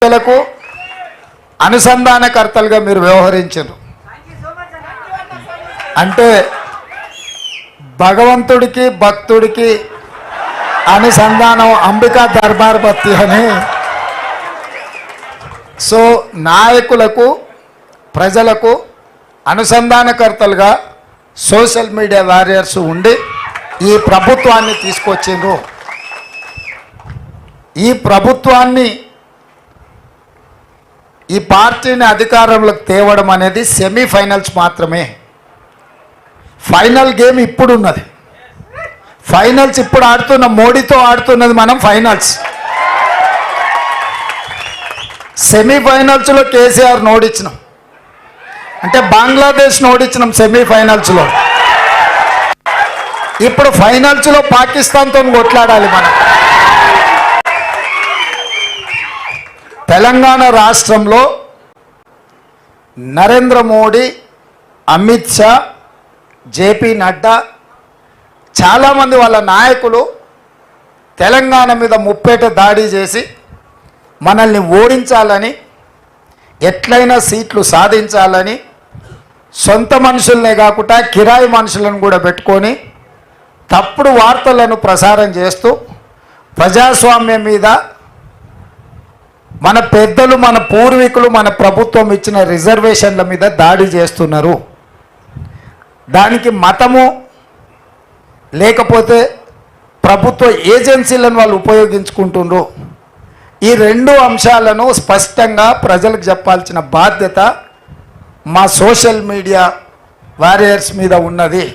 ప్రజలకు అనుసంధానకర్తలుగా మీరు వ్యవహరించారు. అంటే భగవంతుడికి భక్తుడికి అనుసంధానం అంబికా దర్బార్ బత్తి అని. సో నాయకులకు ప్రజలకు అనుసంధానకర్తలుగా సోషల్ మీడియా వారియర్స్ ఉండి ఈ ప్రభుత్వాన్ని తీసుకొచ్చిండ్రు. ఈ ప్రభుత్వాన్ని ఈ పార్టీని అధికారంలోకి తేవడం అనేది సెమీఫైనల్స్ మాత్రమే. ఫైనల్ గేమ్ ఇప్పుడు ఉన్నది. ఫైనల్స్ ఇప్పుడు ఆడుతున్న మోడీతో ఆడుతున్నది మనం ఫైనల్స్. సెమీఫైనల్స్లో కేసీఆర్ ఓడించినాం, అంటే బంగ్లాదేశ్ ఓడించినాం సెమీఫైనల్స్లో. ఇప్పుడు ఫైనల్స్లో పాకిస్తాన్తో కొట్లాడాలి మనం. తెలంగాణ రాష్ట్రంలో నరేంద్ర మోడీ, అమిత్ షా, జేపీ నడ్డా చాలామంది వాళ్ళ నాయకులు తెలంగాణ మీద ముప్పేట దాడి చేసి మనల్ని ఓడించాలని, ఎట్లయినా సీట్లు సాధించాలని సొంత మనుషులనే కాకుండా కిరాయి మనుషులను కూడా పెట్టుకొని తప్పుడు వార్తలను ప్రసారం చేస్తూ ప్రజాస్వామ్యం మీద, మన పెద్దలు, మన పూర్వీకులు, మన ప్రభుత్వం ఇచ్చిన రిజర్వేషన్ల మీద దాడి చేస్తున్నారు. దానికి మతము లేకపోతే ప్రభుత్వ ఏజెన్సీలను వాళ్ళు ఉపయోగించుకుంటున్నారు. ఈ రెండు అంశాలను స్పష్టంగా ప్రజలకు చెప్పాల్సిన బాధ్యత మా సోషల్ మీడియా వారియర్స్ మీద ఉన్నది.